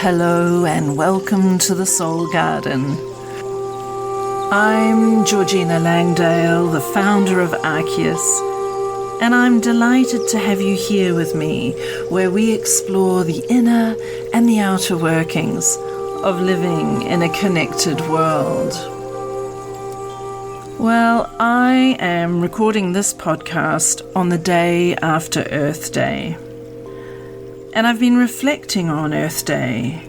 Hello and welcome to the Soul Garden. I'm Georgina Langdale, the founder of Arceus, and I'm delighted to have you here with me, where we explore the inner and the outer workings of living in a connected world. Well, I am recording this podcast on the day after Earth Day. And I've been reflecting on Earth Day.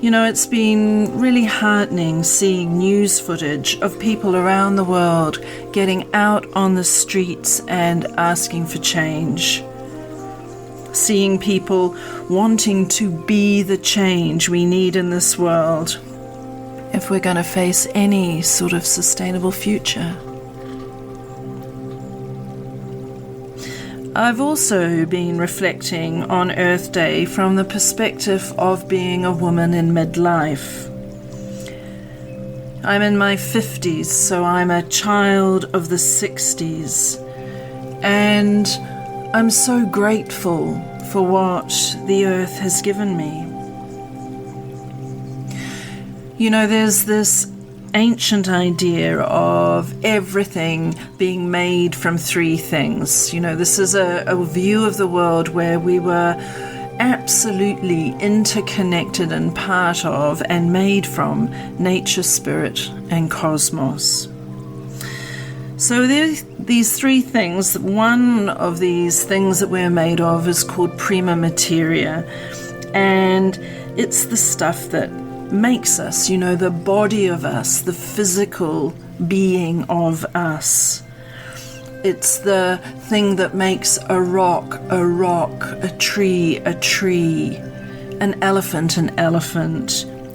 You know, it's been really heartening seeing news footage of people around the world getting out on the streets and asking for change. Seeing people wanting to be the change we need in this world if we're going to face any sort of sustainable future. I've also been reflecting on Earth Day from the perspective of being a woman in midlife. I'm in my 50s, so I'm a child of the 60s, and I'm so grateful for what the earth has given me. You know, there's this ancient idea of everything being made from three things. You know, this is a view of the world where we were absolutely interconnected and part of and made from nature, spirit, and cosmos. So there's these three things. One of these things that we're made of is called prima materia, and it's the stuff that makes us, you know, the body of us, the physical being of us. It's the thing that makes a rock, a tree, an elephant,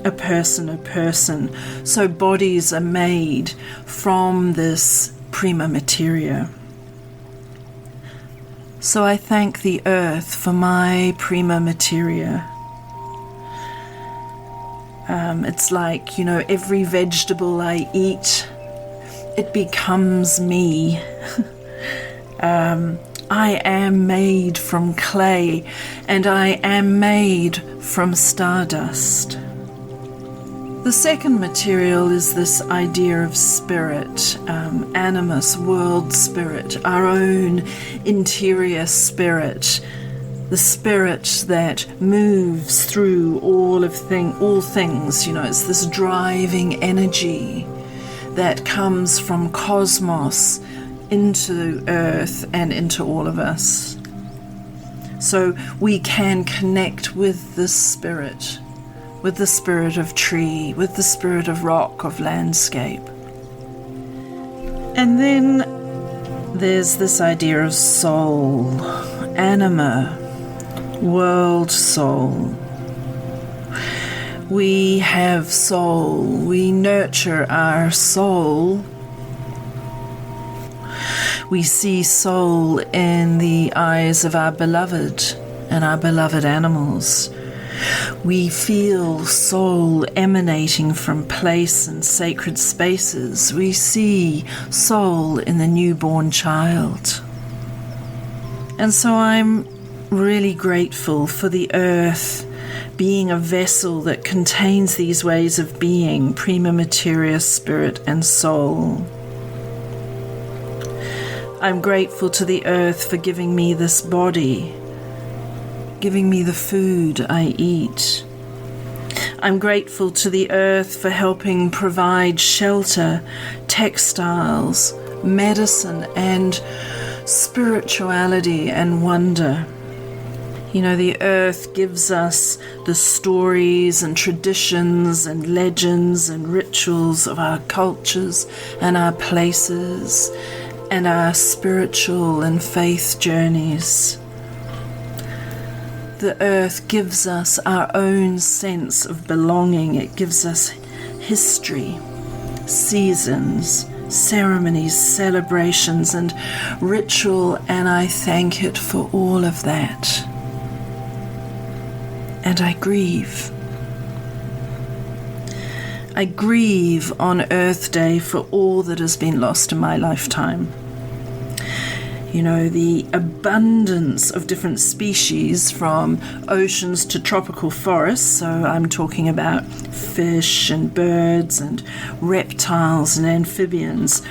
a person. So bodies are made from this prima materia. So I thank the earth for my prima materia. It's like, you know, every vegetable I eat, it becomes me. I am made from clay, and I am made from stardust. The second material is this idea of spirit, animus, world spirit, our own interior spirit. The spirit that moves through all things, you know, it's this driving energy that comes from cosmos into earth and into all of us. So we can connect with the spirit of tree, with the spirit of rock, of landscape. And then there's this idea of soul, anima, world soul. We have soul. We nurture our soul. We see soul in the eyes of our beloved and our beloved animals. We feel soul emanating from place and sacred spaces. We see soul in the newborn child. And so I'm really grateful for the earth being a vessel that contains these ways of being, prima materia, spirit and soul. I'm grateful to the earth for giving me this body, giving me the food I eat. I'm grateful to the earth for helping provide shelter, textiles, medicine and spirituality and wonder. You know, the earth gives us the stories and traditions and legends and rituals of our cultures and our places and our spiritual and faith journeys. The earth gives us our own sense of belonging. It gives us history, seasons, ceremonies, celebrations, and ritual, and I thank it for all of that. And I grieve. I grieve on Earth Day for all that has been lost in my lifetime. the abundance of different species from oceans to tropical forests. So I'm talking about fish and birds and reptiles and amphibians.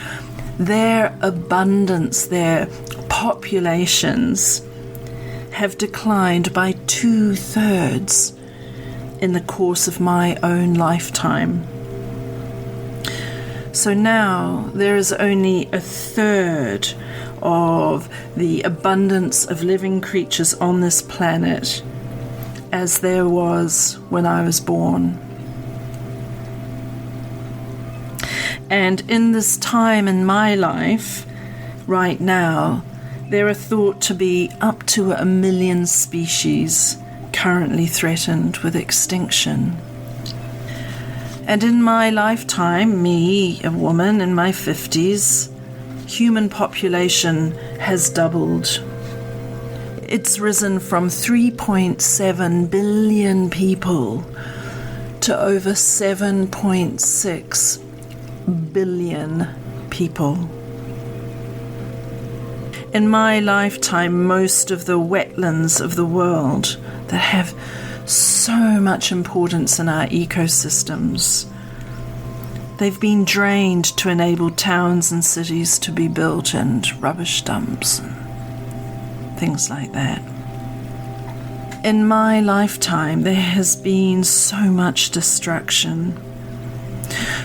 Their abundance, their populations have declined by 2/3 in the course of my own lifetime. So now there is only 1/3 of the abundance of living creatures on this planet as there was when I was born. And in this time in my life, right now, there are thought to be up to 1 million species currently threatened with extinction. And in my lifetime, me, a woman in my 50s, human population has doubled. It's risen from 3.7 billion people to over 7.6 billion people. In my lifetime, most of the wetlands of the world that have so much importance in our ecosystems, they've been drained to enable towns and cities to be built and rubbish dumps and things like that. In my lifetime, there has been so much destruction,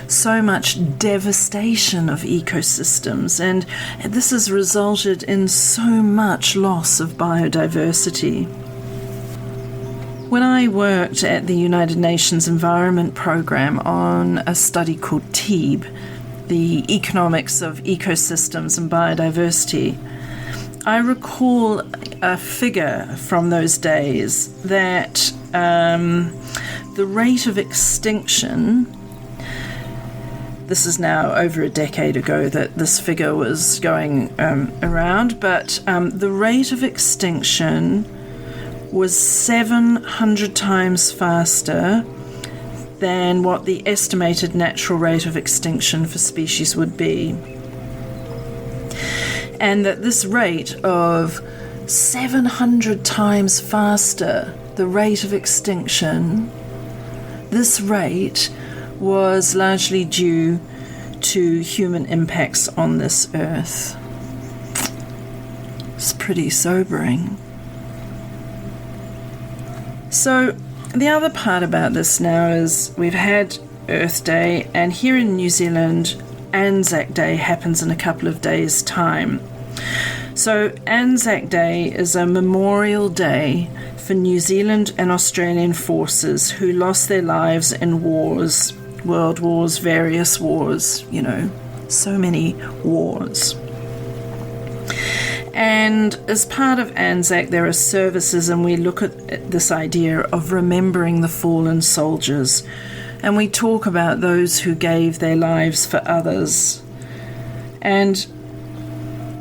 so much devastation of ecosystems, and this has resulted in so much loss of biodiversity. When I worked at the United Nations Environment Programme on a study called TEEB, the Economics of Ecosystems and Biodiversity, I recall a figure from those days that the rate of extinction, this is now over a decade ago that this figure was going around, but the rate of extinction was 700 times faster than what the estimated natural rate of extinction for species would be. And that this rate of 700 times faster, the rate of extinction, this rate was largely due to human impacts on this earth. It's pretty sobering. So the other part about this now is we've had Earth Day, and here in New Zealand, ANZAC Day happens in a couple of days' time. So ANZAC Day is a memorial day for New Zealand and Australian forces who lost their lives in wars, world wars, various wars, so many wars. And as part of ANZAC, there are services, and we look at this idea of remembering the fallen soldiers. And we talk about those who gave their lives for others. And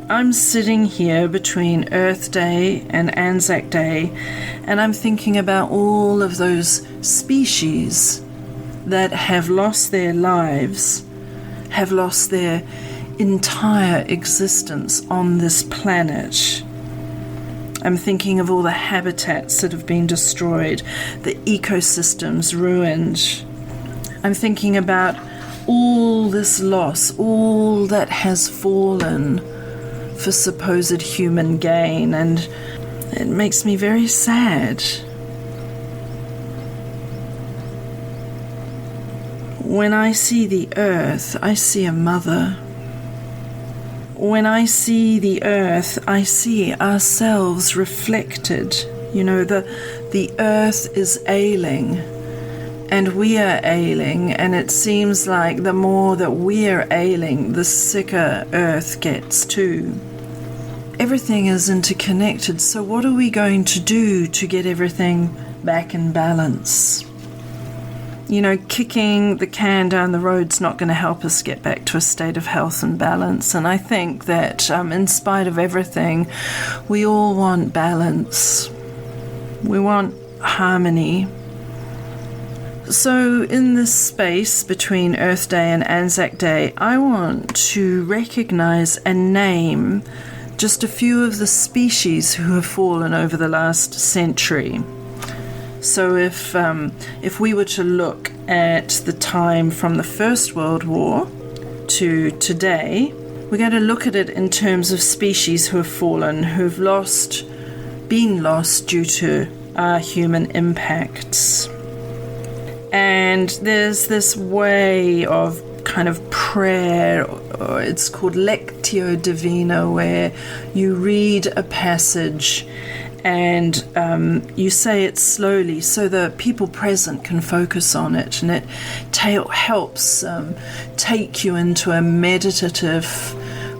I'm sitting here between Earth Day and ANZAC Day, and I'm thinking about all of those species that have lost their lives, have lost their entire existence on this planet. I'm thinking of all the habitats that have been destroyed, the ecosystems ruined. I'm thinking about all this loss, all that has fallen for supposed human gain, and it makes me very sad. When I see the earth, I see a mother. When I see the earth, I see ourselves reflected. The earth is ailing, and we are ailing, and it seems like the more that we're ailing, the sicker earth gets too. Everything is interconnected, so what are we going to do to get everything back in balance? Kicking the can down the road's not going to help us get back to a state of health and balance. And I think that in spite of everything, we all want balance. We want harmony. So in this space between Earth Day and ANZAC Day, I want to recognize and name just a few of the species who have fallen over the last century. So if we were to look at the time from the First World War to today, we're going to look at it in terms of species who have fallen, who've been lost due to our human impacts. And there's this way of kind of prayer, or it's called Lectio divina, where you read a passage and you say it slowly so the people present can focus on it, and it helps take you into a meditative,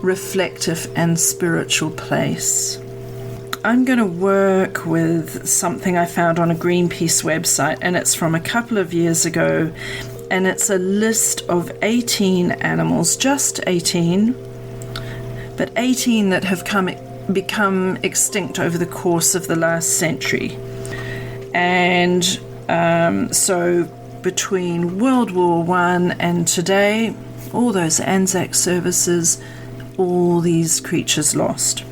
reflective and spiritual place. I'm going to work with something I found on a Greenpeace website, and it's from a couple of years ago, and it's a list of 18 animals, just 18, but 18 that have become extinct over the course of the last century. And so between World War I and today, all those ANZAC services, all these creatures lost.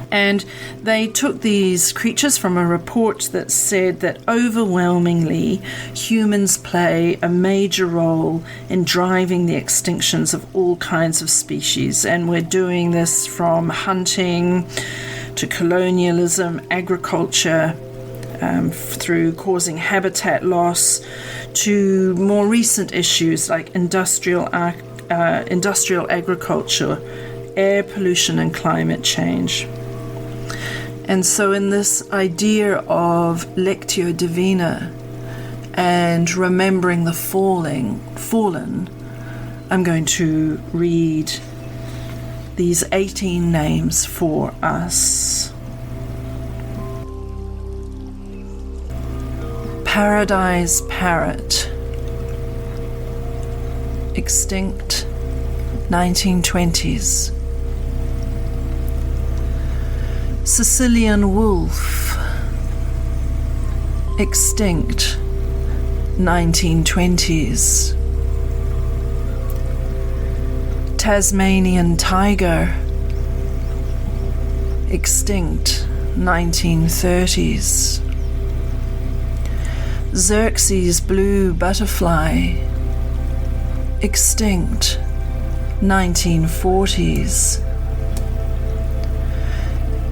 And they took these creatures from a report that said that overwhelmingly humans play a major role in driving the extinctions of all kinds of species. And we're doing this from hunting to colonialism, agriculture, through causing habitat loss, to more recent issues like industrial agriculture, air pollution and climate change. And so in this idea of Lectio divina and remembering the fallen, I'm going to read these 18 names for us. Paradise parrot, extinct 1920s. Sicilian wolf, extinct 1920s. Tasmanian tiger, extinct 1930s. Xerxes blue butterfly, extinct 1940s.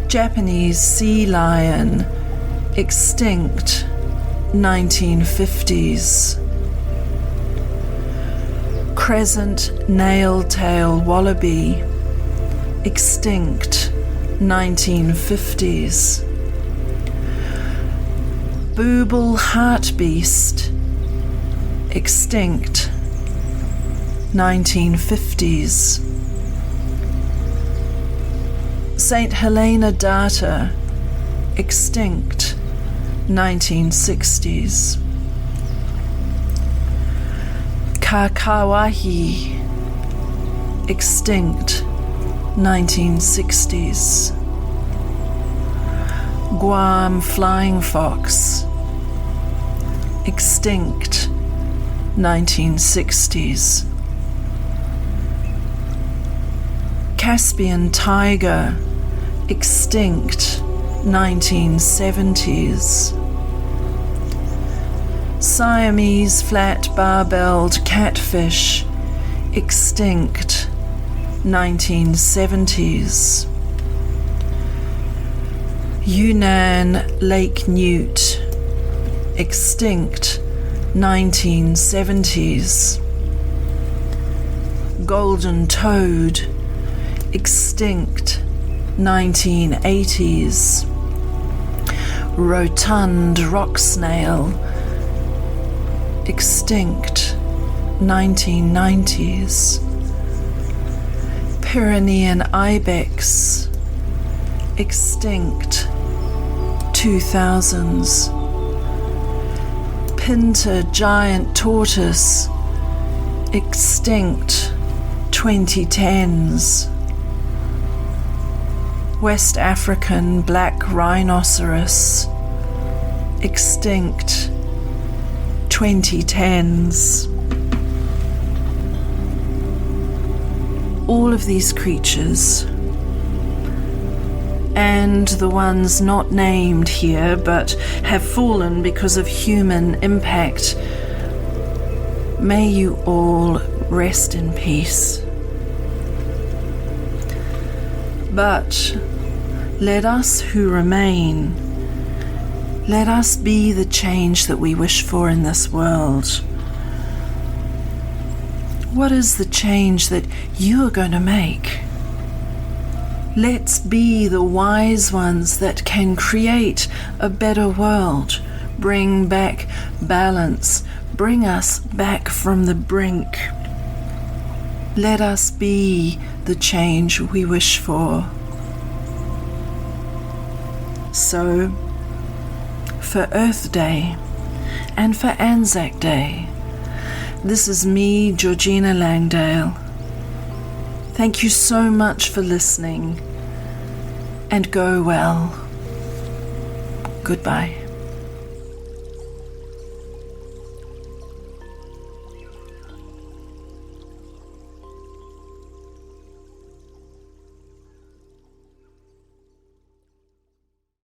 Japanese sea lion, extinct 1950s. Crescent nail-tail wallaby, extinct 1950s. Booble hartebeest, extinct 1950s. St. Helena darter, extinct 1960s. Kakawahi, extinct 1960s. Guam flying fox, extinct 1960s. Caspian tiger, extinct 1970s. Siamese flat barbelled catfish, extinct 1970s. Yunnan lake newt, extinct 1970s. Golden toad, extinct 1980s. Rotund rock snail, extinct 1990s. Pyrenean ibex, extinct 2000s. Pinta giant tortoise, extinct 2010s. West African black rhinoceros, extinct 2010s. All of these creatures and the ones not named here but have fallen because of human impact, may you all rest in peace. But let us who remain, let us be the change that we wish for in this world. What is the change that you are going to make? Let's be the wise ones that can create a better world, bring back balance, bring us back from the brink. Let us be the change we wish for. So, for Earth Day and for ANZAC Day, this is me, Georgina Langdale. Thank you so much for listening, and go well. Goodbye.